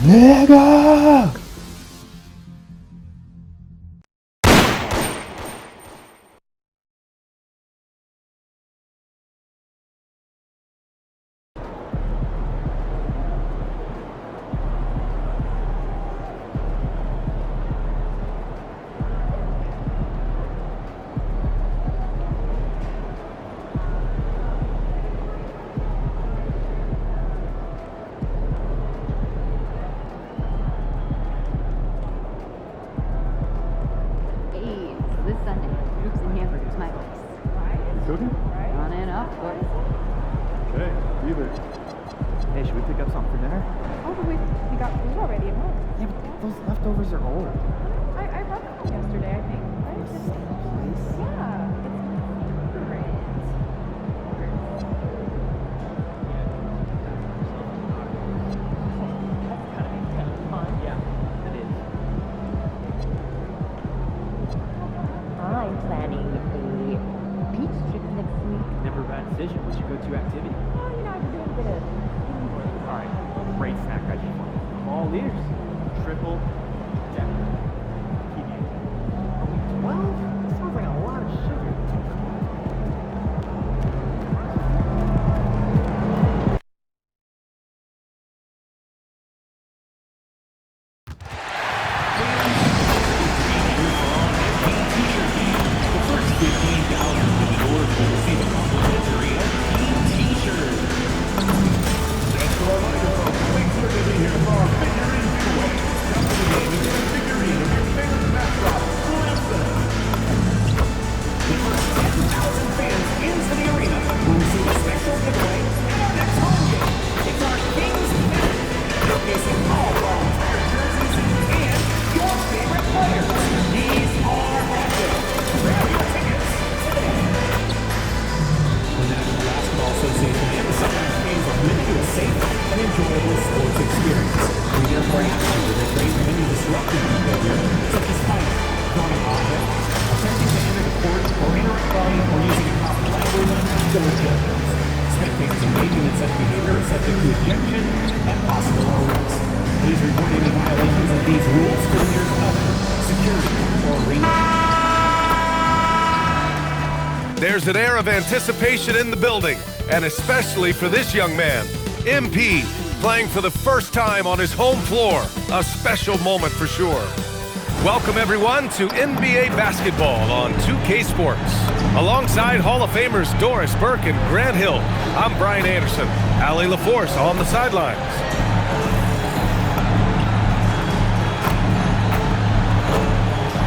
내가 Cooking? On and up, boys. Okay, leave it. Hey, should we pick up something for dinner? Oh, but we got food already at home. Yeah, but those leftovers are old. I brought them home yesterday, I think. Right? Yeah. It's great. I'm planning a beach trip next week. Never a bad decision. What's your go-to activity? Well, I've been doing a bit of Alright, great snack idea for me. All ears. Triple decker. Keep you. Are we 12? That sounds like a lot of sugar. There's an air of anticipation in the building, and especially for this young man, MP, playing for the first time on his home floor. A special moment for sure. Welcome everyone to NBA basketball on 2K Sports. Alongside Hall of Famers Doris Burke and Grant Hill, I'm Brian Anderson. Allie LaForce on the sidelines.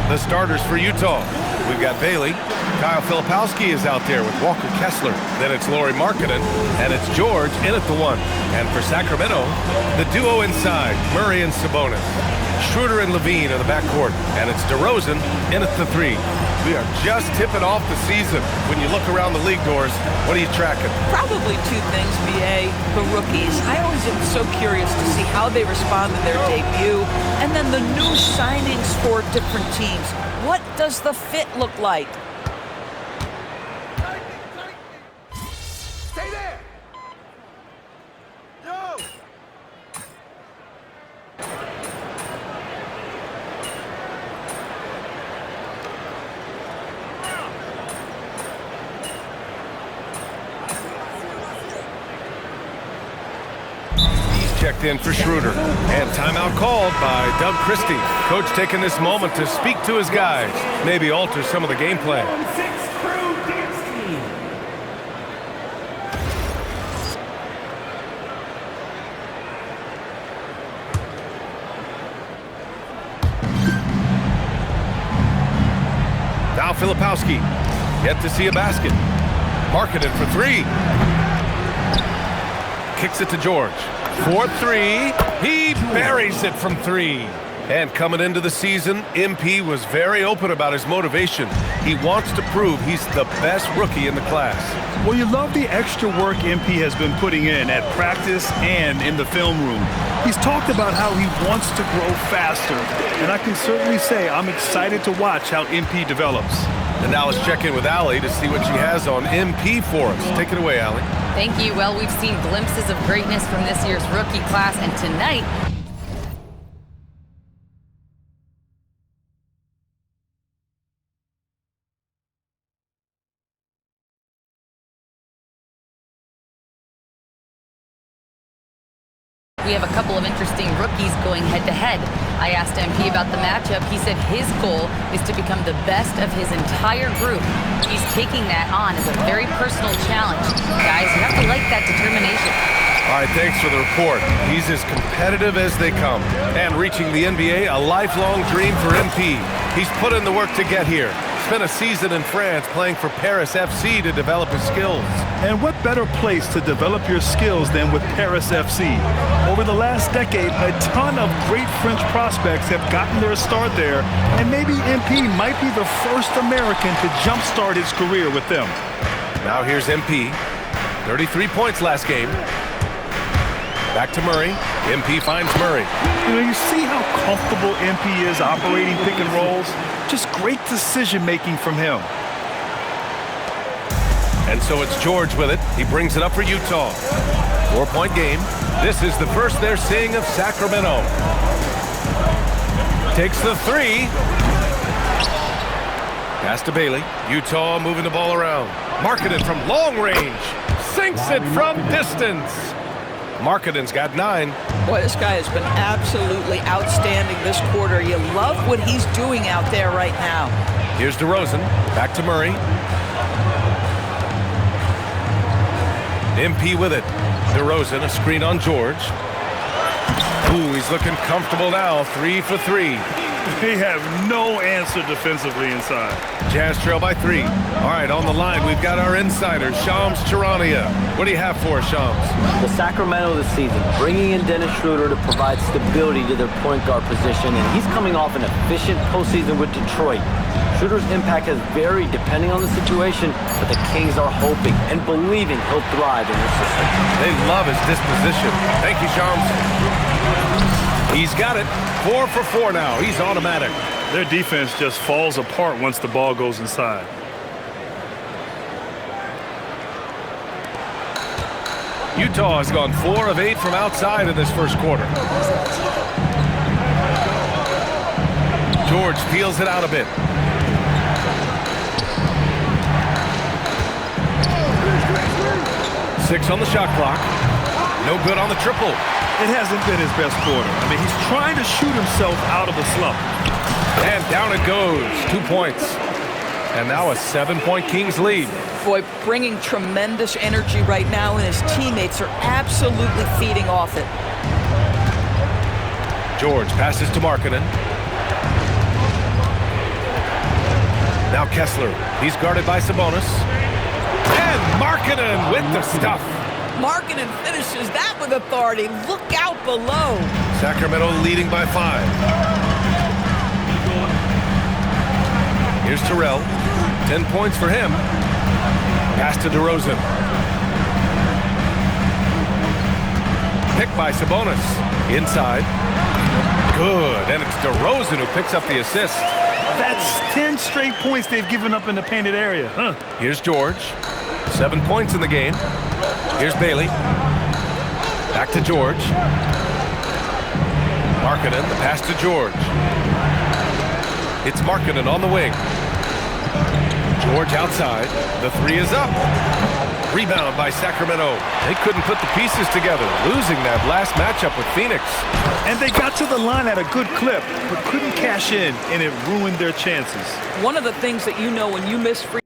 The starters for Utah. We've got Bailey. Kyle Filipowski is out there with Walker Kessler. Then it's Lauri Markkanen, and it's George in at the 1. And for Sacramento, the duo inside, Murray and Sabonis. Schroeder and Levine in the backcourt, and it's DeRozan in at the 3. We are just tipping off the season. When you look around the league doors, what are you tracking? Probably two things, BA. The rookies. I always am so curious to see how they respond to their debut. And then the new signings for different teams. What does the fit look like? Stay there! Yo! Checked in for Schroeder. And timeout called by Doug Christie. Coach taking this moment to speak to his guys. Maybe alter some of the game plan. Now Filipowski. Yet to see a basket. Markkanen for 3. Kicks it to George. 4-3, he buries it from 3. And coming into the season, MP was very open about his motivation. He wants to prove he's the best rookie in the class. Well, you love the extra work MP has been putting in at practice and in the film room. He's talked about how he wants to grow faster, and I can certainly say I'm excited to watch how MP develops. And now let's check in with Allie to see what she has on MP for us. Take it away, Allie. Thank you. Well, we've seen glimpses of greatness from this year's rookie class, and tonight We have a couple of interesting rookies going head-to-head. I asked MP about the matchup. He said his goal is to become the best of his entire group. He's taking that on as a very personal challenge. Guys, you have to like that determination. All right, thanks for the report. He's as competitive as they come. And reaching the NBA, a lifelong dream for MP. He's put in the work to get here. Spent a season in France playing for Paris FC to develop his skills. And what better place to develop your skills than with Paris FC? Over the last decade, a ton of great French prospects have gotten their start there, and maybe MP might be the first American to jumpstart his career with them. Now here's MP. 33 points last game. Back to Murray. MP finds Murray. You know, you see how comfortable MP is operating pick and rolls? Just great decision-making from him. And so it's George with it. He brings it up for Utah. 4-point game. This is the first they're seeing of Sacramento. Takes the three. Pass to Bailey. Utah moving the ball around. Marketed from long range. Sinks it from distance. Marketing's got 9. Boy, this guy has been absolutely outstanding this quarter. You love what he's doing out there right now. Here's DeRozan. Back to Murray. MP with it. DeRozan, a screen on George. Ooh, he's looking comfortable now. 3 for 3. They have no answer defensively inside. Jazz trail by 3. All right, on the line, we've got our insider, Shams Charania. What do you have for us, Shams? The Sacramento this season, bringing in Dennis Schroeder to provide stability to their point guard position, and he's coming off an efficient postseason with Detroit. Schroeder's impact has varied depending on the situation, but the Kings are hoping and believing he'll thrive in this system. They love his disposition. Thank you, Shams. He's got it. 4 for 4 now. He's automatic. Their defense just falls apart once the ball goes inside. Utah has gone 4 of 8 from outside in this first quarter. George peels it out a bit. Six on the shot clock. No good on the triple. It hasn't been his best quarter. I mean, he's trying to shoot himself out of a slump. And down it goes. 2 points. And now a 7-point Kings lead. Boy, bringing tremendous energy right now, and his teammates are absolutely feeding off it. George passes to Markkanen. Now Kessler. He's guarded by Sabonis. And Markkanen with the stuff. Markkanen finishes that with authority. Look out below. Sacramento leading by 5. Here's Terrell. 10 points for him. Pass to DeRozan. Picked by Sabonis. Inside. Good. And it's DeRozan who picks up the assist. That's 10 straight points they've given up in the painted area. Here's George. 7 points in the game. Here's Bailey. Back to George. Markkanen, the pass to George. It's Markkanen on the wing. George outside. The 3 is up. Rebound by Sacramento. They couldn't put the pieces together, losing that last matchup with Phoenix. And they got to the line at a good clip, but couldn't cash in, and it ruined their chances. One of the things that you know when you miss free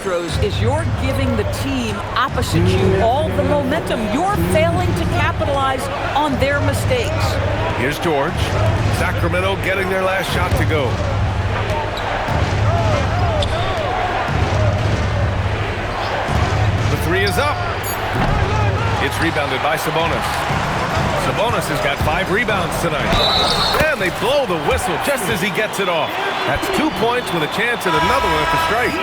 throws is you're giving the team opposite you all the momentum. You're failing to capitalize on their mistakes. Here's George. Sacramento getting their last shot to go. The 3 is up. It's rebounded by Sabonis. Sabonis has got 5 rebounds tonight. And they blow the whistle just as he gets it off. That's 2 points with a chance at another one at the strike.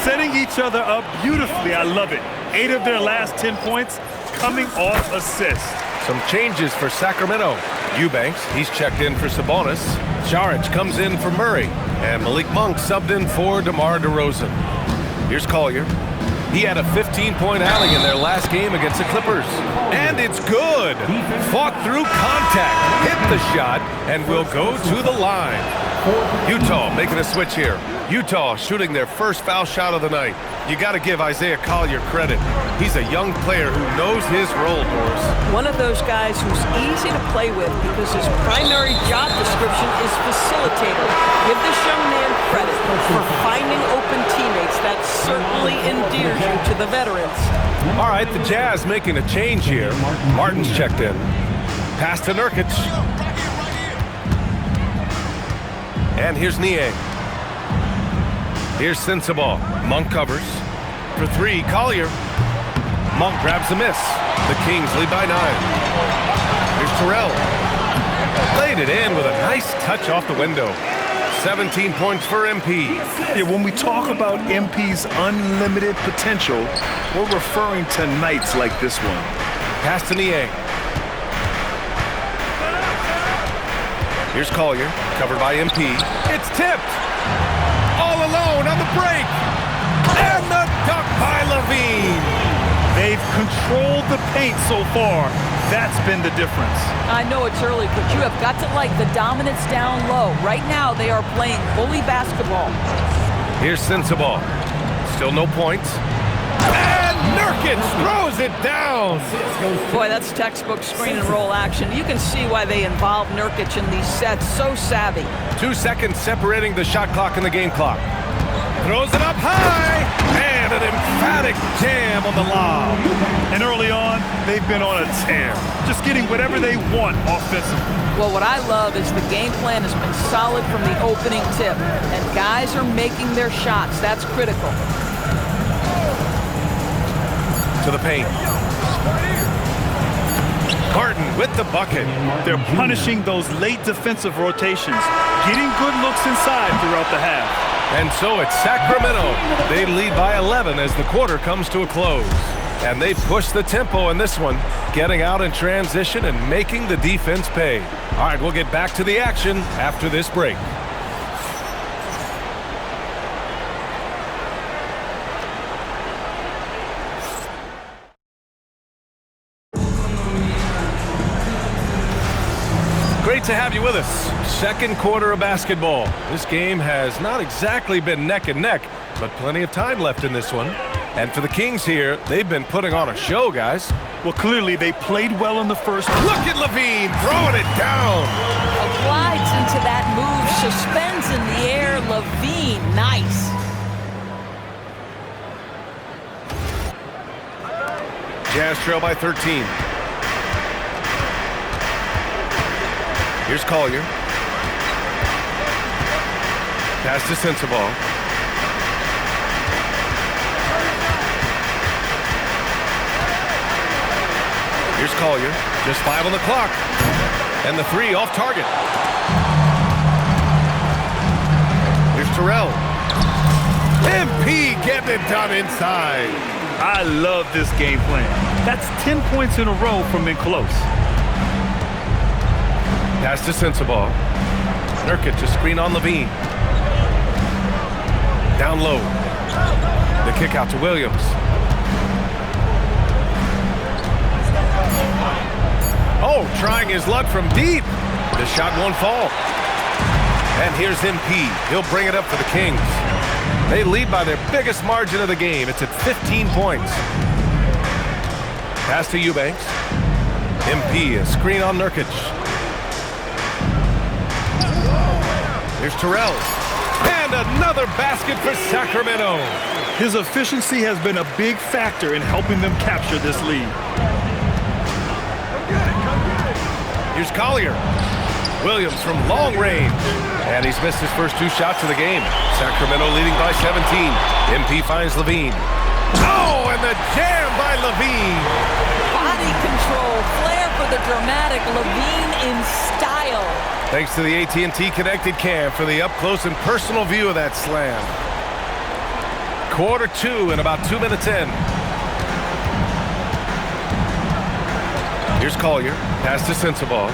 Setting each other up beautifully. I love it. 8 of their last 10 points coming off assists. Some changes for Sacramento. Eubanks, he's checked in for Sabonis. Saric comes in for Murray. And Malik Monk subbed in for DeMar DeRozan. Here's Collier. He had a 15-point alley in their last game against the Clippers. And it's good. Fought through contact, hit the shot, and will go to the line. Utah making a switch here. Utah shooting their first foul shot of the night. You got to give Isaiah Collier credit. He's a young player who knows his role, Doris. One of those guys who's easy to play with because his primary job description is facilitator. Give this young man credit for finding open teammates. That certainly endears you to the veterans. All right, the Jazz making a change here. Martin's checked in. Pass to Nurkic. And here's Nie. Here's Sensabaugh. Monk covers. For three, Collier. Monk grabs the miss. The Kings lead by 9. Here's Terrell. Laid it in with a nice touch off the window. 17 points for MP. Yeah, when we talk about MP's unlimited potential, we're referring to nights like this one. Pass to Nie. Here's Collier, covered by MP. It's tipped. All alone on the break. And the dunk by Levine. They've controlled the paint so far. That's been the difference. I know it's early, but you have got to like the dominance down low. Right now, they are playing bully basketball. Here's Sensabaugh. Still no points. And Nurkic throws it down. Boy, that's textbook screen and roll action. You can see why they involve Nurkic in these sets. So savvy. 2 seconds separating the shot clock and the game clock. Throws it up high. And an emphatic jam on the lob. And early on, they've been on a tear. Just getting whatever they want offensively. Well, what I love is the game plan has been solid from the opening tip. And guys are making their shots. That's critical. To the paint. Martin with the bucket. They're punishing those late defensive rotations, getting good looks inside throughout the half. And so it's Sacramento. They lead by 11 as the quarter comes to a close. And they push the tempo in this one, getting out in transition and making the defense pay. All right, we'll get back to the action after this break. Great to have you with us. Second quarter of basketball. This game has not exactly been neck and neck, but plenty of time left in this one. And for the Kings here, they've been putting on a show, guys. Well, clearly they played well in the first. Look at Levine throwing it down. Glides into that move, suspends in the air. Levine, nice. Jazz trail by 13. Here's Collier. Pass to Sensabaugh. Here's Collier. Just 5 on the clock. And the 3 off target. Here's Terrell. MP getting it done inside. I love this game plan. That's 10 points in a row from in close. Pass to Sensabaugh. Nurkic to screen on Levine. Down low. The kick out to Williams. Oh, trying his luck from deep. The shot won't fall. And here's MP. He'll bring it up for the Kings. They lead by their biggest margin of the game. It's at 15 points. Pass to Eubanks. MP, a screen on Nurkic. Here's Terrell. And another basket for Sacramento. His efficiency has been a big factor in helping them capture this lead. Here's Collier. Williams from long range. And he's missed his first 2 shots of the game. Sacramento leading by 17. MP finds Levine. Oh, and the jam by Levine. Body control, flair for the dramatic. Levine in style. Thanks to the AT&T Connected Cam for the up-close and personal view of that slam. Quarter 2 and about 2 minutes in. Here's Collier. Pass to Sensabaugh.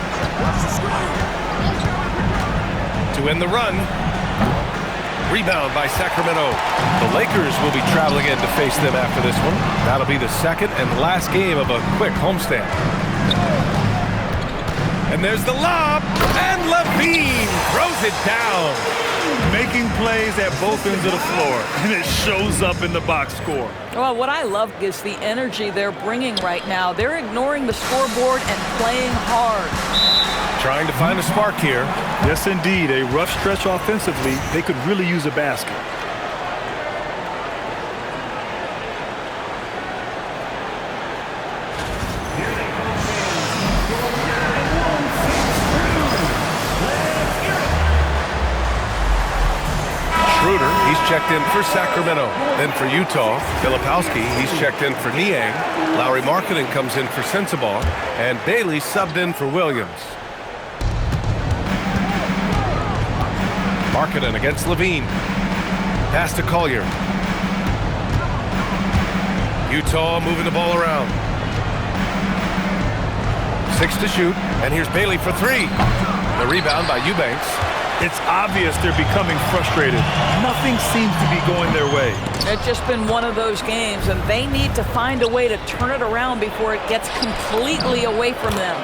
To end the run. Rebound by Sacramento. The Lakers will be traveling in to face them after this one. That'll be the second and last game of a quick homestand. And there's the lob, and Levine throws it down. Making plays at both ends of the floor, and it shows up in the box score. Well, what I love is the energy they're bringing right now. They're ignoring the scoreboard and playing hard. Trying to find a spark here. Yes, indeed. A rough stretch offensively. They could really use a basket. Schroeder, he's checked in for Sacramento. Then for Utah, Filipowski, he's checked in for Niang. Lowry Markkanen comes in for Sensabaugh. And Bailey subbed in for Williams. Markkanen against Levine. Pass to Collier. Utah moving the ball around. 6 to shoot. And here's Bailey for 3. The rebound by Eubanks. It's obvious they're becoming frustrated. Nothing seems to be going their way. It's just been one of those games, and they need to find a way to turn it around before it gets completely away from them.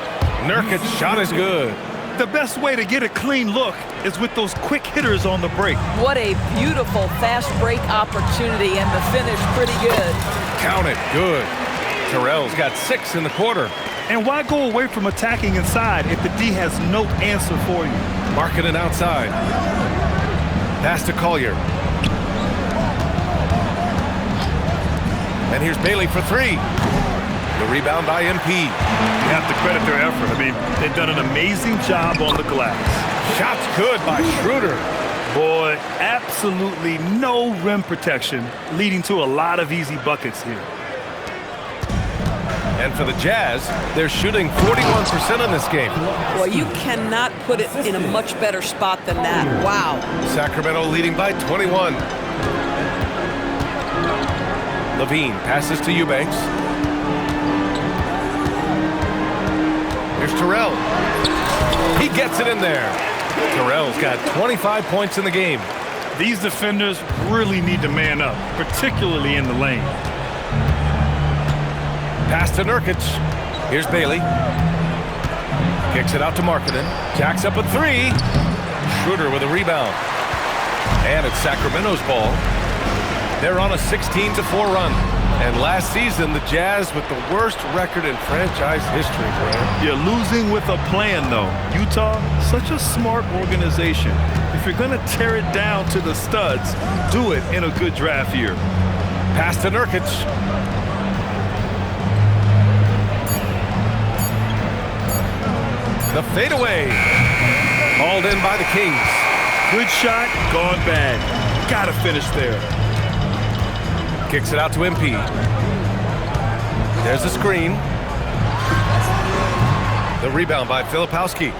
Nurkic's shot is good. The best way to get a clean look is with those quick hitters on the break. What a beautiful fast break opportunity, and the finish pretty good. Count it, good. Terrell's got 6 in the quarter. And why go away from attacking inside if the D has no answer for you? Markkanen outside. Pass to Collier. And here's Bailey for 3. The rebound by MP. You have to credit their effort. I mean, they've done an amazing job on the glass. Shots good by Schroeder. Boy, absolutely no rim protection, leading to a lot of easy buckets here. And for the Jazz, they're shooting 41% in this game. Well, you cannot put it in a much better spot than that. Wow. Sacramento leading by 21. Levine passes to Eubanks. Here's Terrell. He gets it in there. Terrell's got 25 points in the game. These defenders really need to man up, particularly in the lane. Pass to Nurkic. Here's Bailey. Kicks it out to Markkanen. Jacks up a 3. Schroeder with a rebound. And it's Sacramento's ball. They're on a 16-4 run. And last season, the Jazz with the worst record in franchise history, Graham. You're losing with a plan, though. Utah, such a smart organization. If you're going to tear it down to the studs, do it in a good draft year. Pass to Nurkic. The fadeaway. Called in by the Kings. Good shot, gone bad. Gotta finish there. Kicks it out to MP. There's a screen. The rebound by Filipowski.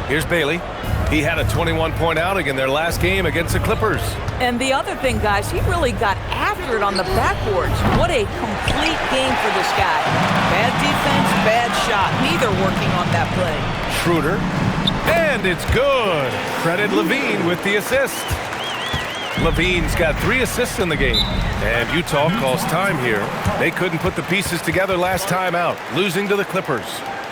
Here's Bailey. He had a 21-point outing in their last game against the Clippers. And the other thing, guys, he really got after it on the backboards. What a complete game for this guy. Bad defense, bad shot. Neither working on that play. Schroeder. And it's good. Credit Levine with the assist. Levine's got 3 assists in the game. And Utah calls time here. They couldn't put the pieces together last time out, losing to the Clippers.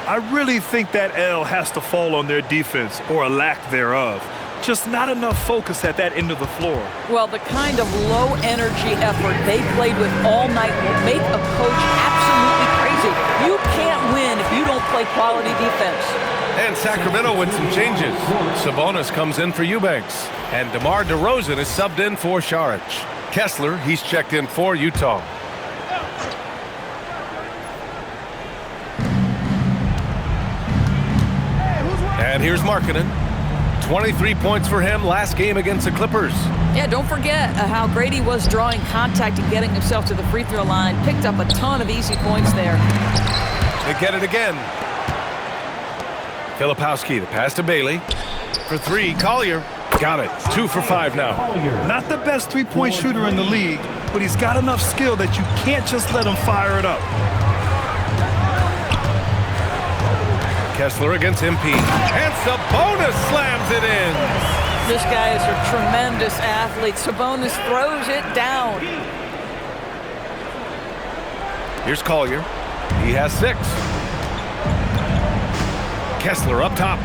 I really think that L has to fall on their defense, or a lack thereof. Just not enough focus at that end of the floor. Well, the kind of low-energy effort they played with all night will make a coach absolutely crazy. You can't win if you don't play quality defense. And Sacramento with some changes. Sabonis comes in for Eubanks. And DeMar DeRozan is subbed in for Saric. Kessler, he's checked in for Utah. And here's Markkanen. 23 points for him last game against the Clippers. Yeah, don't forget how great he was drawing contact and getting himself to the free throw line. Picked up a ton of easy points there. They get it again. Filipowski, the pass to Bailey. For 3, Collier. Got it. 2 for 5 now. Not the best three-point shooter in the league, but he's got enough skill that you can't just let him fire it up. Kessler against MP. And Sabonis slams it in. This guy is a tremendous athlete. Sabonis throws it down. Here's Collier. He has 6. Kessler up top.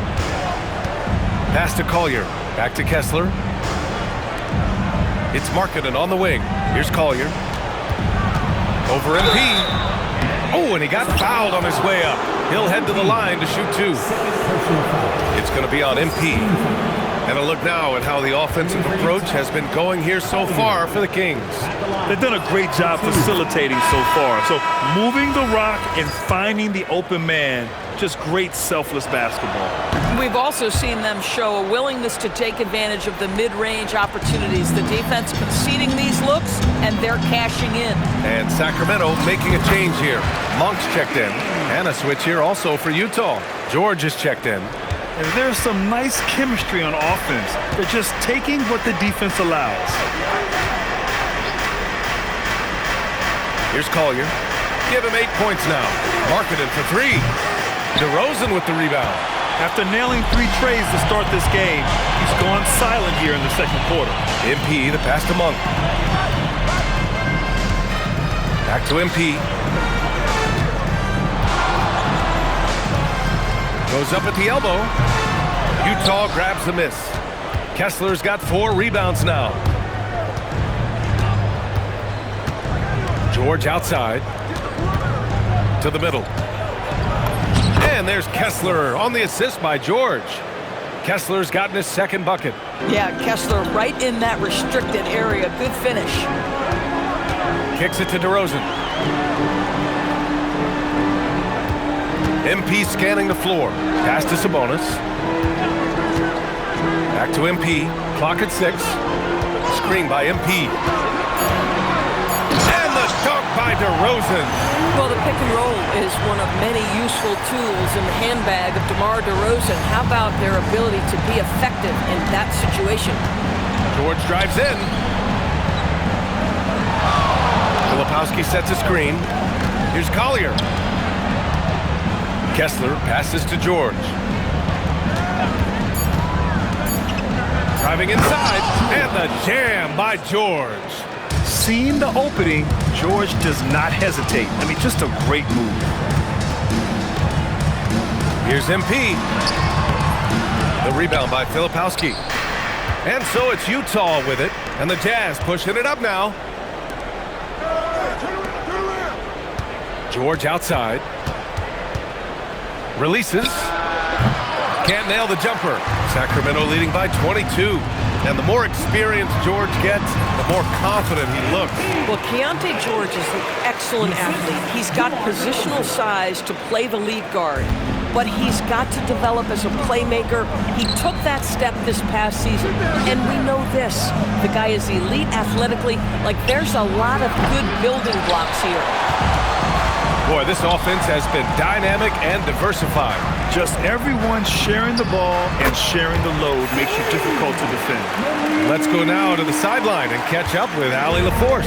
Pass to Collier. Back to Kessler. It's Markkanen on the wing. Here's Collier. Over MP. Oh, and he got fouled on his way up. He'll head to the line to shoot 2. It's going to be on MP. And a look now at how the offensive approach has been going here so far for the Kings. They've done a great job facilitating so far. So moving the rock and finding the open man, just great selfless basketball. We've also seen them show a willingness to take advantage of the mid-range opportunities. The defense conceding these looks, and they're cashing in. And Sacramento making a change here. Monk's checked in. And a switch here also for Utah. George is checked in. And there's some nice chemistry on offense. They're just taking what the defense allows. Here's Collier. Give him 8 points now. Markkanen for 3. DeRozan with the rebound. After nailing 3 trays to start this game, he's gone silent here in the second quarter. MP, the pass to Monk. Back to MP. Goes up at the elbow. Utah grabs the miss. Kessler's got 4 rebounds now. George outside. To the middle. And there's Kessler on the assist by George. Kessler's gotten his second bucket. Yeah, Kessler right in that restricted area. Good finish. Kicks it to DeRozan. MP scanning the floor. Pass to Sabonis. Back to MP. Clock at 6. Screen by MP. And the dunk by DeRozan. Well, the pick and roll is one of many useful tools in the handbag of DeMar DeRozan. How about their ability to be effective in that situation? George drives in. Filipowski sets a screen. Here's Collier. Kessler passes to George. Driving inside, and the jam by George. Seeing the opening, George does not hesitate. I mean, just a great move. Here's MP. The rebound by Filipowski. And so it's Utah with it, and the Jazz pushing it up now. George outside. Releases. Can't nail the jumper. Sacramento leading by 22. And the more experience George gets, the more confident he looks. Well, Keontae George is an excellent athlete. He's got positional size to play the lead guard, but he's got to develop as a playmaker. He took that step this past season, and we know this. The guy is elite athletically. Like, there's a lot of good building blocks here. Boy, this offense has been dynamic and diversified. Just everyone sharing the ball and sharing the load makes you difficult to defend. Let's go now to the sideline and catch up with Allie LaForce.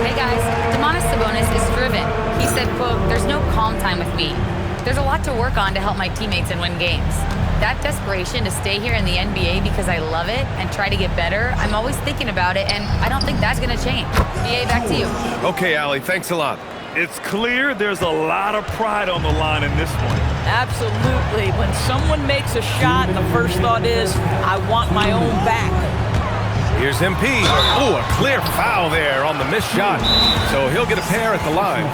Hey guys, Domantas Sabonis is driven. He said, quote, "There's no calm time with me. There's a lot to work on to help my teammates and win games. That desperation to stay here in the NBA because I love it and try to get better, I'm always thinking about it, and I don't think that's going to change." BA, back to you. Okay, Allie, thanks a lot. It's clear there's a lot of pride on the line in this one. Absolutely. When someone makes a shot, the first thought is, I want my own back. Here's MP. Oh, a clear foul there on the missed shot. So he'll get a pair at the line.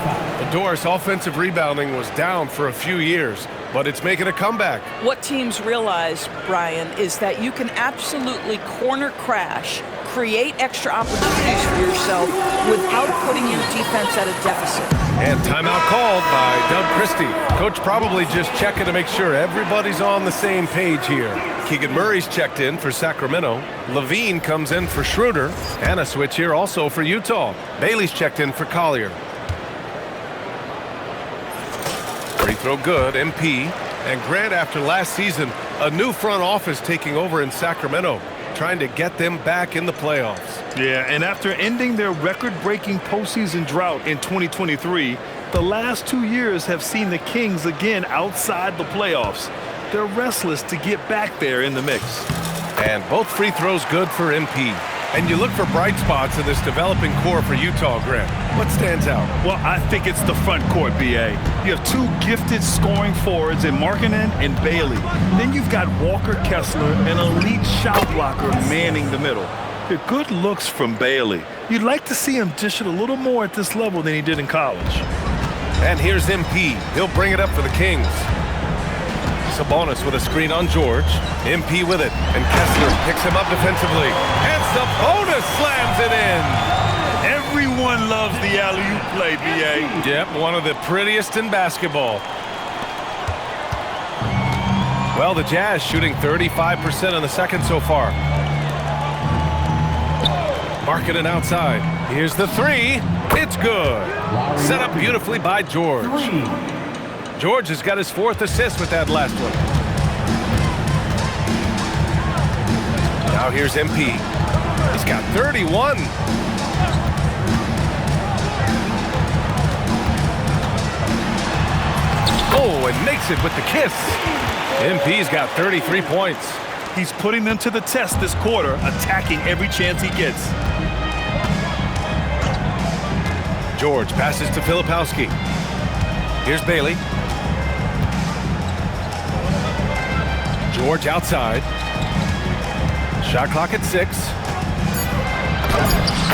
The Doris offensive rebounding was down for a few years, but it's making a comeback. What teams realize, Brian, is that you can absolutely corner crash, create extra opportunities for yourself without putting your defense at a deficit. And timeout called by Doug Christie. Coach probably just checking to make sure everybody's on the same page here. Keegan Murray's checked in for Sacramento. Levine comes in for Schroeder. And a switch here also for Utah. Bailey's checked in for Collier. Free throw good, MP. And Grant, after last season, a new front office taking over in Sacramento, trying to get them back in the playoffs. Yeah, and after ending their record-breaking postseason drought in 2023, the last 2 years have seen the Kings again outside the playoffs. They're restless to get back there in the mix. And both free throws good for MP. And you look for bright spots in this developing core for Utah, Grant. What stands out? Well, I think it's the front court, B.A. You have two gifted scoring forwards in Markkanen and Bailey. Then you've got Walker Kessler, an elite shot blocker, manning the middle. They're good looks from Bailey. You'd like to see him dish it a little more at this level than he did in college. And here's MP. He'll bring it up for the Kings. Sabonis with a screen on George. MP with it. And Kessler picks him up defensively. And Sabonis slams it in. Everyone loves the alley-oop play, B.A. Yep, one of the prettiest in basketball. Well, the Jazz shooting 35% in the second so far. Markkanen outside. Here's the three. It's good. Set up beautifully by George. George has got his 4th assist with that last one. Now here's MP. He's got 31. Oh, and makes it with the kiss. MP's got 33 points. He's putting them to the test this quarter, attacking every chance he gets. George passes to Filipowski. Here's Bailey. George outside. Shot clock at 6.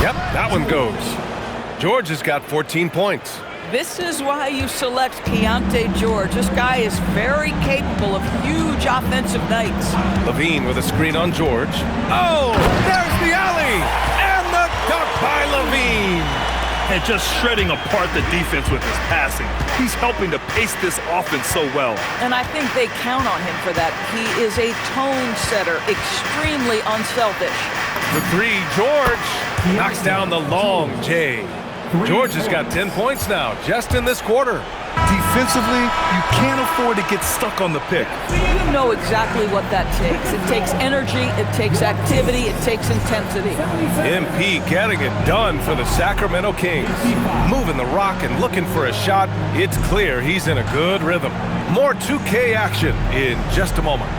Yep, that one goes. George has got 14 points. This is why you select Keontae George. This guy is very capable of huge offensive nights. Levine with a screen on George. Oh, there's the alley! And the dunk by Levine! And just shredding apart the defense with his passing. He's helping to pace this offense so well. And I think they count on him for that. He is a tone setter, extremely unselfish. The three, George knocks down the long J. George has got 10 points now, just in this quarter. Defensively, you can't afford to get stuck on the pick. You know exactly what that takes. It takes energy, it takes activity, it takes intensity. MP getting it done for the Sacramento Kings. Moving the rock and looking for a shot. It's clear he's in a good rhythm. More 2K action in just a moment.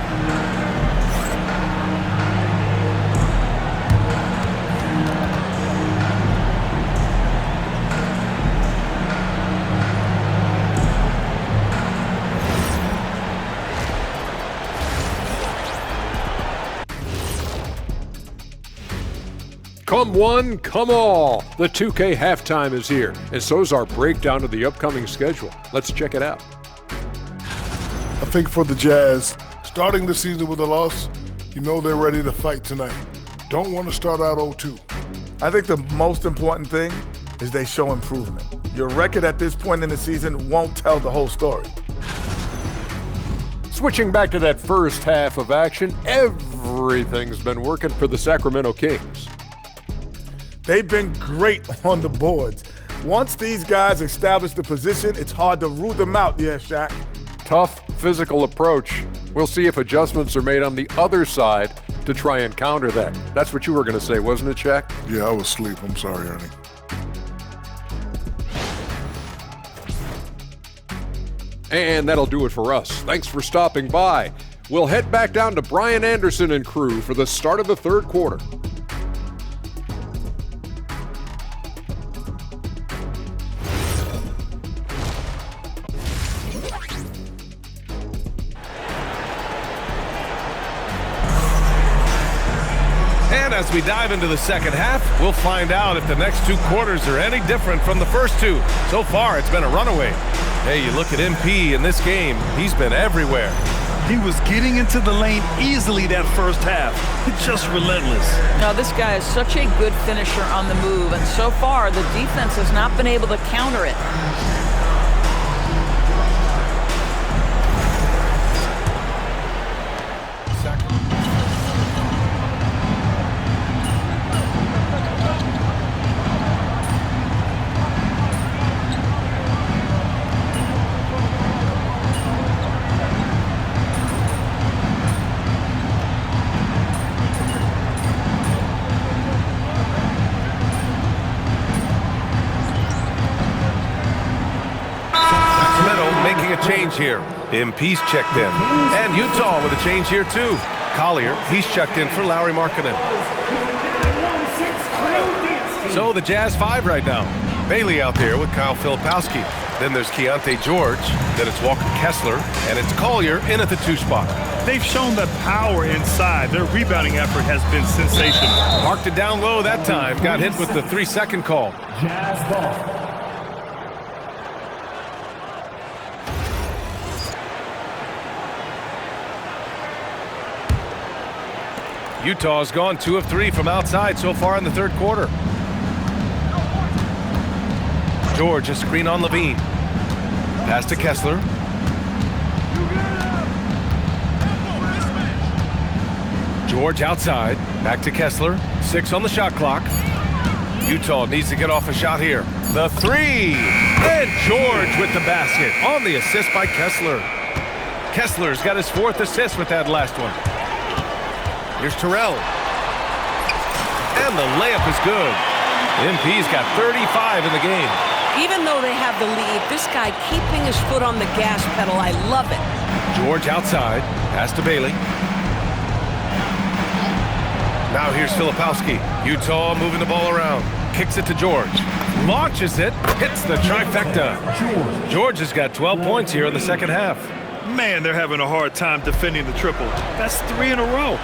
Come one, come all. The 2K halftime is here, and so's our breakdown of the upcoming schedule. Let's check it out. I think for the Jazz, starting the season with a loss, you know they're ready to fight tonight. Don't want to start out 0-2. I think the most important thing is they show improvement. Your record at this point in the season won't tell the whole story. Switching back to that first half of action, everything's been working for the Sacramento Kings. They've been great on the boards. Once these guys establish the position, it's hard to root them out, yeah, Shaq. Tough physical approach. We'll see if adjustments are made on the other side to try and counter that. That's what you were going to say, wasn't it, Shaq? Yeah, I was asleep. I'm sorry, Ernie. And that'll do it for us. Thanks for stopping by. We'll head back down to Brian Anderson and crew for the start of the third quarter. And as we dive into the second half, we'll find out if the next two quarters are any different from the first two. So far, it's been a runaway. Hey, you look at MP in this game, he's been everywhere. He was getting into the lane easily that first half. It's just relentless. Now, this guy is such a good finisher on the move, and so far, the defense has not been able to counter it. Change here. MP's checked in. And Utah with a change here too. Collier, he's checked in for Lauri Markkanen. So the Jazz 5 right now. Bailey out there with Kyle Filipowski. Then there's Keontae George. Then it's Walker Kessler. And it's Collier in at the 2 spot. They've shown the power inside. Their rebounding effort has been sensational. Marked it down low that time. Got hit with the 3-second call. Jazz ball. Utah's gone 2 of 3 from outside so far in the 3rd quarter. George, a screen on Levine. Pass to Kessler. George outside. Back to Kessler. 6 on the shot clock. Utah needs to get off a shot here. The 3. And George with the basket on the assist by Kessler. Kessler's got his 4th assist with that last one. Here's Terrell. And the layup is good. MP's got 35 in the game. Even though they have the lead, this guy keeping his foot on the gas pedal, I love it. George outside. Pass to Bailey. Now here's Filipowski. Utah moving the ball around. Kicks it to George. Launches it. Hits the trifecta. George has got 12 points here in the 2nd half. Man, they're having a hard time defending the triple. That's 3 in a row.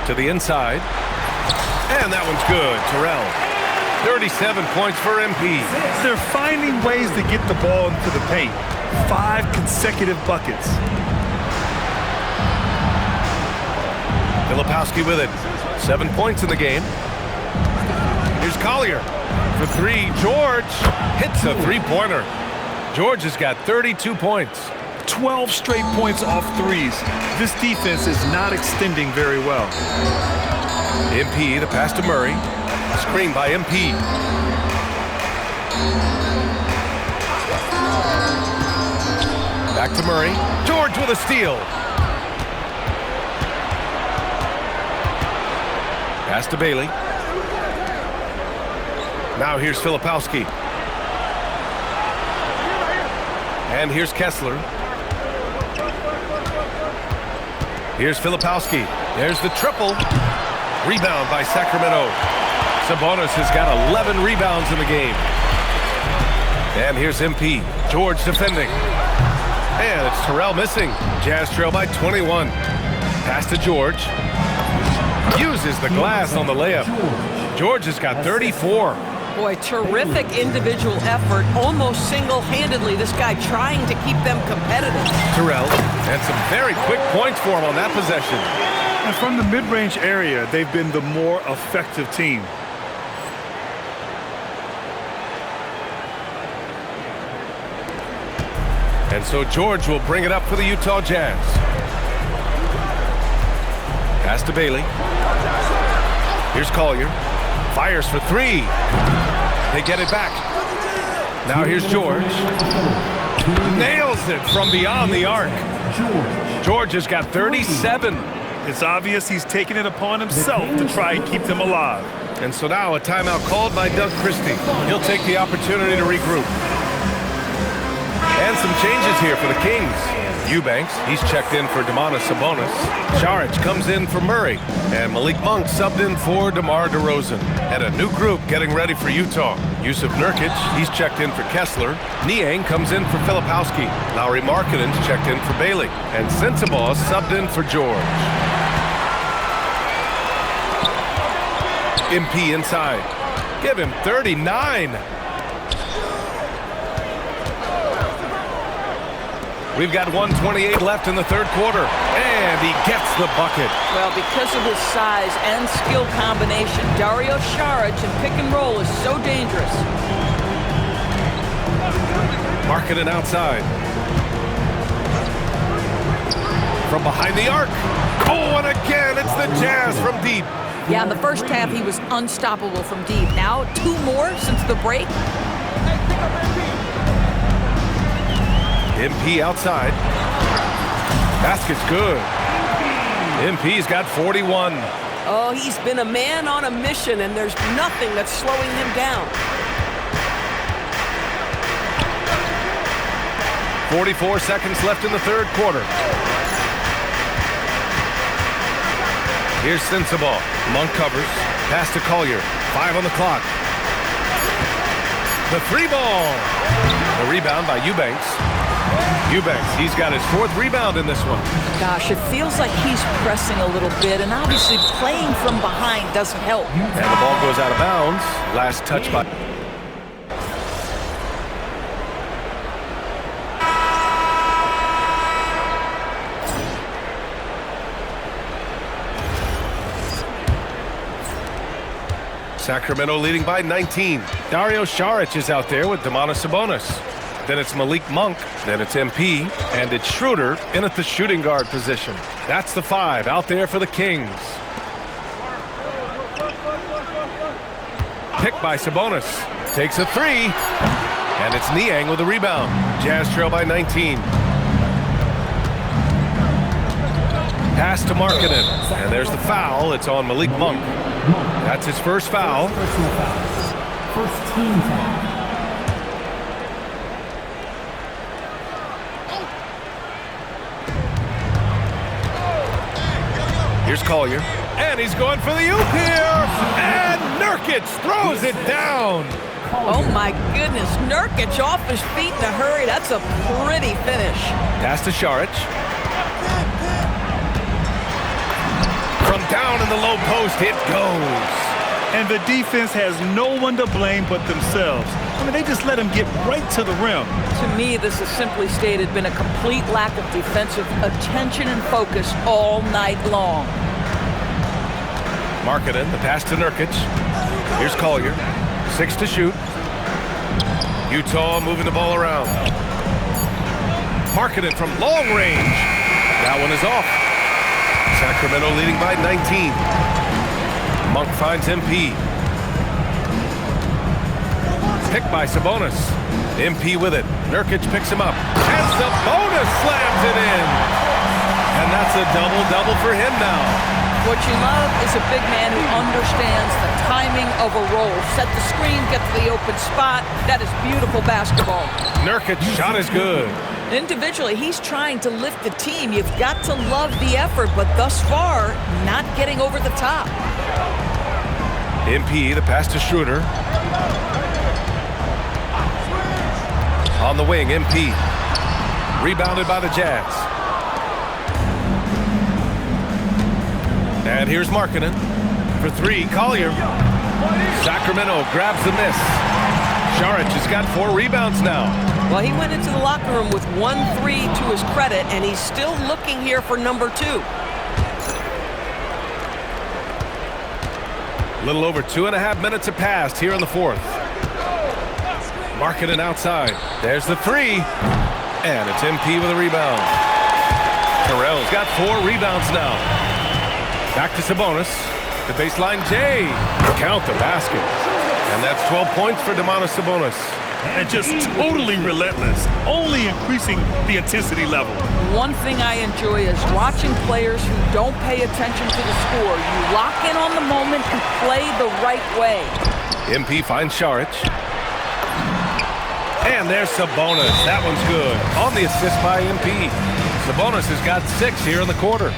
To the inside. And that one's good. Terrell. 37 points for MP. They're finding ways to get the ball into the paint. 5 consecutive buckets. Filipowski with it. 7 points in the game. Here's Collier. For 3. George hits a 3-pointer. George has got 32 points. 12 straight points off 3s. This defense is not extending very well. MP, the pass to Murray. Screen by MP. Back to Murray. George with a steal. Pass to Bailey. Now here's Filipowski. And here's Kessler. Here's Filipowski. There's the triple. Rebound by Sacramento. Sabonis has got 11 rebounds in the game. And here's MP. George defending. And it's Terrell missing. Jazz trail by 21. Pass to George. Uses the glass on the layup. George has got 34. Boy, terrific individual effort, almost single-handedly. This guy trying to keep them competitive. Terrell, and some very quick points for him on that possession. And from the mid-range area, they've been the more effective team. And so George will bring it up for the Utah Jazz. Pass to Bailey. Here's Collier. Fires for 3. They get it back. Now here's George. Nails it from beyond the arc. George has got 37. It's obvious he's taking it upon himself to try and keep them alive. And so now a timeout called by Doug Christie. He'll take the opportunity to regroup. And some changes here for the Kings. Eubanks, he's checked in for Domantas Sabonis. Saric comes in for Murray. And Malik Monk subbed in for DeMar DeRozan. And a new group getting ready for Utah. Yusuf Nurkic, he's checked in for Kessler. Niang comes in for Filipowski. Lauri Markkanen's checked in for Bailey. And Sensabaugh subbed in for George. MP inside. Give him 39. We've got 1:28 left in the 3rd quarter, and he gets the bucket. Well, because of his size and skill combination, Dario Saric in pick and roll is so dangerous. Markkanen outside. From behind the arc. Oh, and again, it's the Jazz from deep. Yeah, in the first half, he was unstoppable from deep. Now, 2 more since the break. MP outside. Basket's good. MP's got 41. Oh, he's been a man on a mission, and there's nothing that's slowing him down. 44 seconds left in the 3rd quarter. Here's Sensabaugh. Monk covers. Pass to Collier. 5 on the clock. The 3 ball. The rebound by Eubanks. Eubanks, he's got his 4th rebound in this one. Gosh, it feels like he's pressing a little bit, and obviously playing from behind doesn't help. And the ball goes out of bounds. Last touch by... Sacramento leading by 19. Dario Saric is out there with Domantas Sabonis. Then it's Malik Monk. Then it's MP. And it's Schroeder in at the shooting guard position. That's the 5 out there for the Kings. Picked by Sabonis. Takes a 3. And it's Niang with a rebound. Jazz trail by 19. Pass to Markkanen. And there's the foul. It's on Malik Monk. That's his first foul. Personal fouls. First team foul. Here's Collier. And he's going for the oop here. And Nurkic throws it down. Oh my goodness, Nurkic off his feet in a hurry. That's a pretty finish. Pass to Saric. From down in the low post, it goes. And the defense has no one to blame but themselves. I mean, they just let him get right to the rim. To me, this has simply stated been a complete lack of defensive attention and focus all night long. Markkanen, the pass to Nurkic. Here's Collier. 6 to shoot. Utah moving the ball around. Markkanen from long range. That one is off. Sacramento leading by 19. Monk finds MP. Picked by Sabonis. MP with it. Nurkic picks him up. And Sabonis slams it in. And that's a double-double for him now. What you love is a big man who understands the timing of a roll. Set the screen, get to the open spot. That is beautiful basketball. Nurkic's shot is good. Individually, he's trying to lift the team. You've got to love the effort, but thus far, not getting over the top. MP, the pass to Schroeder. On the wing, MP. Rebounded by the Jazz. And here's Markkanen. For 3, Collier. Sacramento grabs the miss. Saric has got 4 rebounds now. Well, he went into the locker room with 1 3 to his credit, and he's still looking here for number 2. A little over 2.5 minutes have passed here in the 4th. Markkanen outside. There's the 3. And it's MP with a rebound. Terrell's got 4 rebounds now. Back to Sabonis. The baseline J. Count the basket. And that's 12 points for Domantas Sabonis. And just totally relentless, only increasing the intensity level. One thing I enjoy is watching players who don't pay attention to the score. You lock in on the moment and play the right way. MP finds Saric. And there's Sabonis. That one's good. On the assist by MP. Sabonis has got 6 here in the quarter.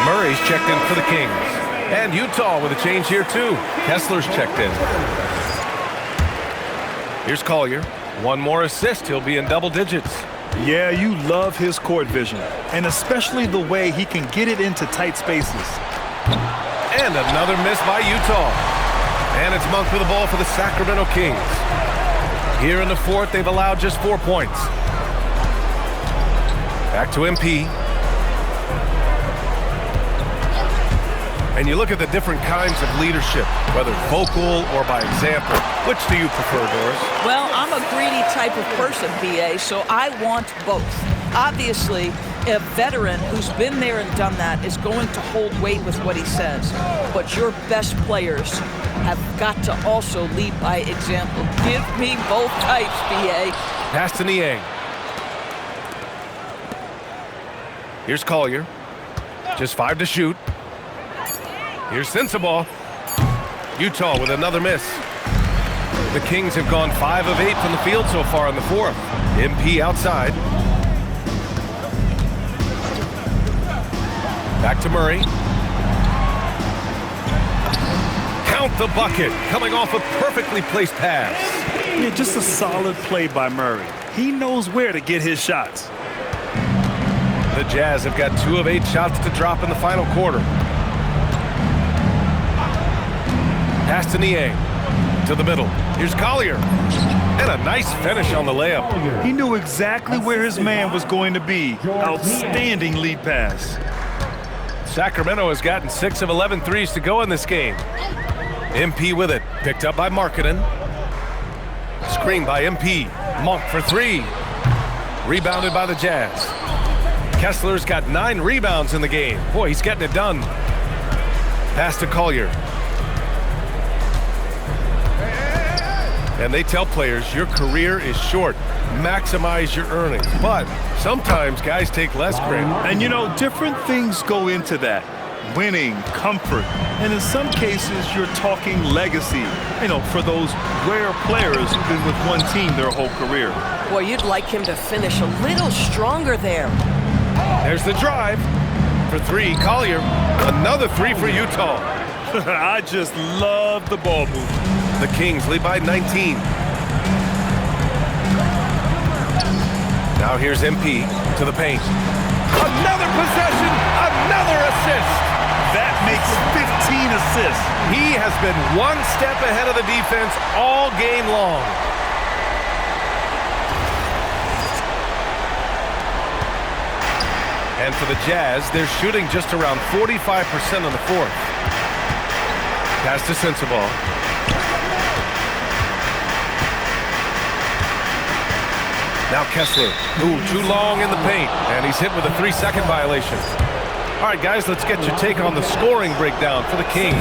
Murray's checked in for the Kings. And Utah with a change here too. Kessler's checked in. Here's Collier. 1 more assist. He'll be in double digits. Yeah, you love his court vision, and especially the way he can get it into tight spaces. And another miss by Utah. And it's Monk with the ball for the Sacramento Kings. Here in the 4th, they've allowed just 4 points. Back to MP. And you look at the different kinds of leadership, whether vocal or by example. Which do you prefer, Doris? Well, I'm a greedy type of person, BA, so I want both. Obviously, a veteran who's been there and done that is going to hold weight with what he says. But your best players have got to also lead by example. Give me both types, BA. Pass to Niang. Here's Collier. Just 5 to shoot. Here's Sensabaugh. Utah with another miss. The Kings have gone 5 of 8 from the field so far in the fourth. MP outside. Back to Murray. Count the bucket, coming off a perfectly placed pass. Yeah, just a solid play by Murray. He knows where to get his shots. The Jazz have got 2 of 8 shots to drop in the final quarter. Pass to Niang. To the middle. Here's Collier. And a nice finish on the layup. He knew exactly where his man was going to be. Outstanding lead pass. Sacramento has gotten 6 of 11 threes to go in this game. MP with it. Picked up by Markkanen. Screen by MP. Monk for 3. Rebounded by the Jazz. Kessler's got 9 rebounds in the game. Boy, he's getting it done. Pass to Collier. And they tell players, your career is short. Maximize your earnings. But sometimes guys take less credit. And you know, different things go into that. Winning, comfort, and in some cases, you're talking legacy. You know, for those rare players who've been with one team their whole career. Boy, you'd like him to finish a little stronger there. There's the drive. For 3, Collier. Another 3 for Utah. I just love the ball movement. The Kings lead by 19. Now here's MP to the paint. Another possession, another assist. That makes 15 assists. He has been one step ahead of the defense all game long. And for the Jazz, they're shooting just around 45% in the fourth. Pass to Sensabaugh. Now Kessler. Ooh, too long in the paint. And he's hit with a 3-second violation. All right, guys, let's get your take on the scoring breakdown for the Kings.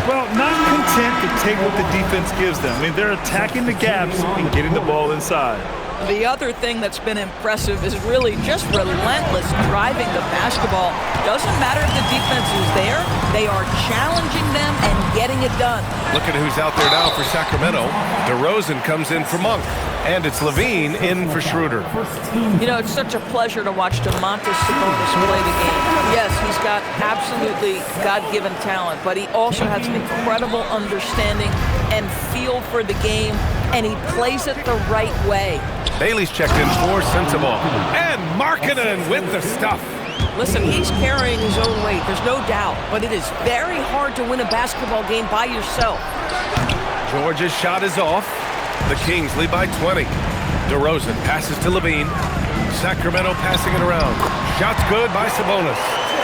Well, not content to take what the defense gives them. I mean, they're attacking the gaps and getting the ball inside. The other thing that's been impressive is really just relentless driving the basketball. Doesn't matter if the defense is there, they are challenging them and getting it done. Look at who's out there now for Sacramento. DeRozan comes in for Monk. And it's Levine in for Schroeder. You know, it's such a pleasure to watch Domantas Sabonis play the game. Yes, he's got absolutely God-given talent, but he also has an incredible understanding and feel for the game, and he plays it the right way. Bailey's checked in for Sensabaugh. And Markkanen with the stuff. Listen, he's carrying his own weight, there's no doubt, but it is very hard to win a basketball game by yourself. George's shot is off. The Kings lead by 20. DeRozan passes to Levine. Sacramento passing it around. Shots good by Sabonis.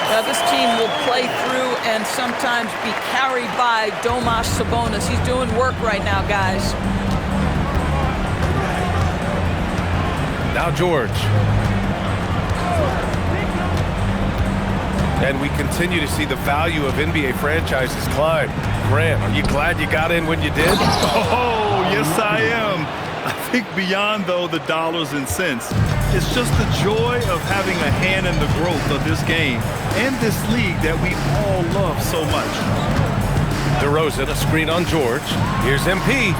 Now this team will play through and sometimes be carried by Domas Sabonis. He's doing work right now, guys. Now George. And we continue to see the value of NBA franchises climb. Grant, are you glad you got in when you did? Oh, yes, I am. I think beyond, though, the dollars and cents, it's just the joy of having a hand in the growth of this game and this league that we all love so much. DeRozan, a screen on George. Here's MP.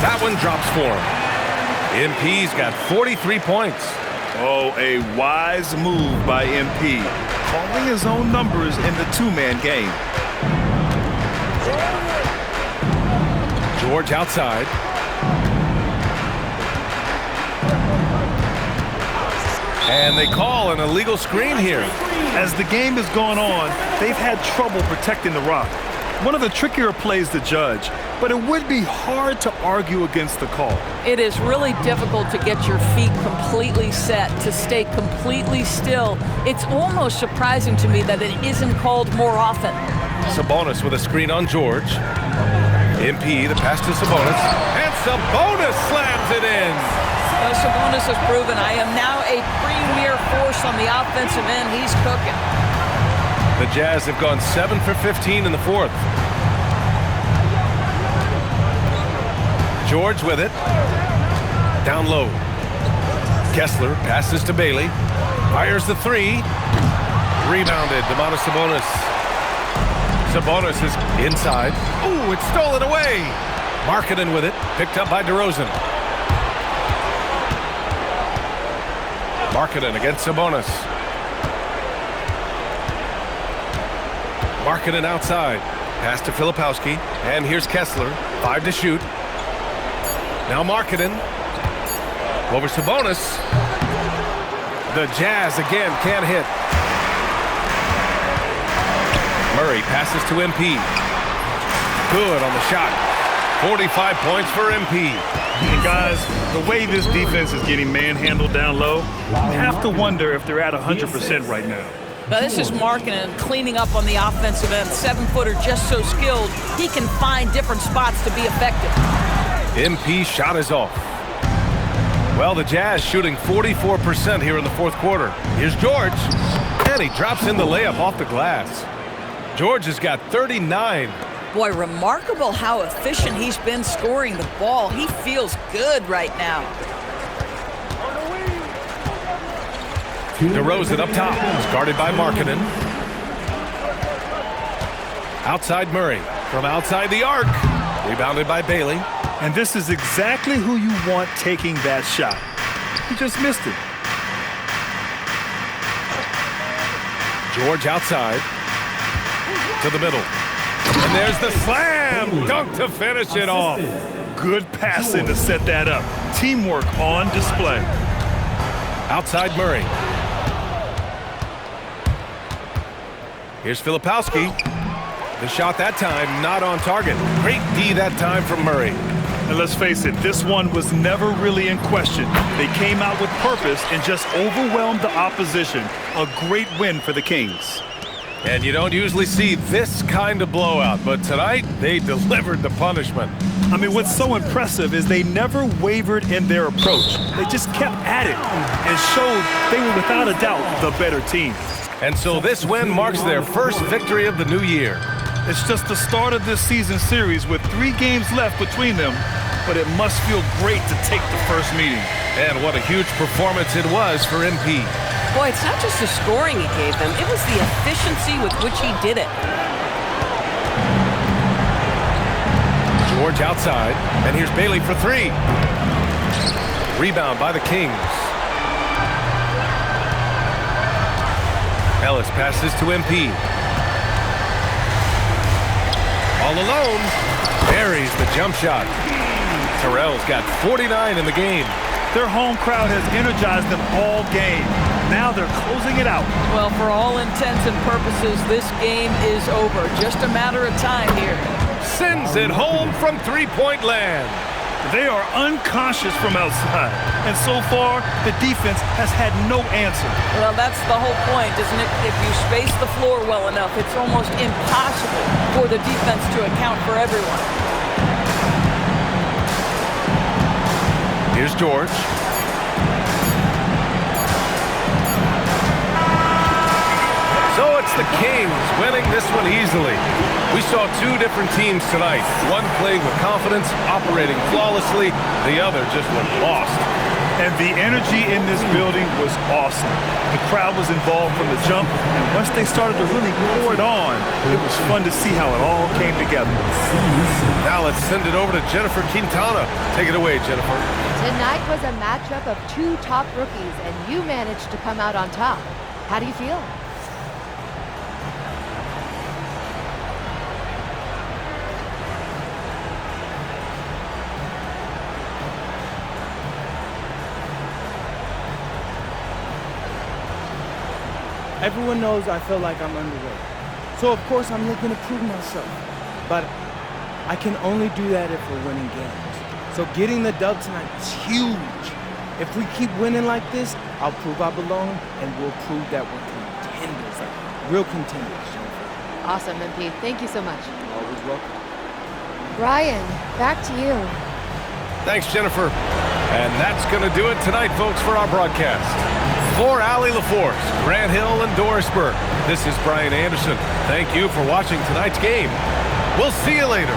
That one drops for him. MP's got 43 points. Oh, a wise move by MP, calling his own numbers in the two-man game. George outside. And they call an illegal screen here. As the game has gone on, they've had trouble protecting the rock. One of the trickier plays to judge, but it would be hard to argue against the call. It is really difficult to get your feet completely set, to stay completely still. It's almost surprising to me that it isn't called more often. Sabonis with a screen on George. MP, the pass to Sabonis. And Sabonis slams it in. Sabonis has proven I am now a premier force on the offensive end. He's cooking. The Jazz have gone 7 for 15 in the fourth. George with it. Down low. Kessler passes to Bailey. Fires the 3. Rebounded. Domantas Sabonis. Sabonis is inside. Ooh, it's stolen away. Markkanen with it, picked up by DeRozan. Markkanen against Sabonis. Markkanen outside. Pass to Filipowski. And here's Kessler. 5 to shoot. Now Markkanen. Over Sabonis. The Jazz again can't hit. Murray passes to MP. Good on the shot. 45 points for MP. And guys, the way this defense is getting manhandled down low, you have to wonder if they're at 100% right now. Now this is Markkanen cleaning up on the offensive end. 7-footer just so skilled, he can find different spots to be effective. MP shot is off. Well, the Jazz shooting 44% here in the fourth quarter. Here's George, and he drops in the layup off the glass. George has got 39. Boy, remarkable how efficient he's been scoring the ball. He feels good right now. DeRozan up top, is guarded by Markkanen. Outside Murray, from outside the arc. Rebounded by Bailey. And this is exactly who you want taking that shot. He just missed it. George outside. To the middle. And there's the slam dunk to finish it off. Good passing to set that up. Teamwork on display. Outside Murray. Here's Filipowski. The shot that time not on target. Great D that time from Murray. And let's face it, this one was never really in question. They came out with purpose and just overwhelmed the opposition. A great win for the Kings. And you don't usually see this kind of blowout, but tonight they delivered the punishment. I mean, what's so impressive is they never wavered in their approach. They just kept at it and showed they were without a doubt the better team. And so this win marks their first victory of the new year. It's just the start of this season series with 3 games left between them, but it must feel great to take the first meeting. And what a huge performance it was for MP. Boy, it's not just the scoring he gave them, it was the efficiency with which he did it. George outside, and here's Bailey for 3. Rebound by the Kings. Ellis passes to MP. All alone, buries the jump shot. Terrell's got 49 in the game. Their home crowd has energized them all game. Now they're closing it out. Well, for all intents and purposes, this game is over. Just a matter of time here. Sends it home from three-point land. They are unconscious from outside. And so far, the defense has had no answer. Well, that's the whole point, isn't it? If you space the floor well enough, it's almost impossible for the defense to account for everyone. Here's George. So it's the Kings winning this one easily. We saw 2 different teams tonight. One playing with confidence, operating flawlessly. The other just looked lost. And the energy in this building was awesome. The crowd was involved from the jump, and once they started to really pour it on, it was fun to see how it all came together. Now let's send it over to Jennifer Quintana. Take it away, Jennifer. Tonight was a matchup of 2 top rookies, and you managed to come out on top. How do you feel? Everyone knows I feel like I'm underweight. So of course I'm looking to prove myself. But I can only do that if we're winning games. So getting the dub tonight is huge. If we keep winning like this, I'll prove I belong and we'll prove that we're contenders, like real contenders. Awesome, MP. Thank you so much. Always welcome. Brian, back to you. Thanks, Jennifer. And that's going to do it tonight, folks, for our broadcast. For Allie LaForce, Grant Hill, and Dorisburg, this is Brian Anderson. Thank you for watching tonight's game. We'll see you later.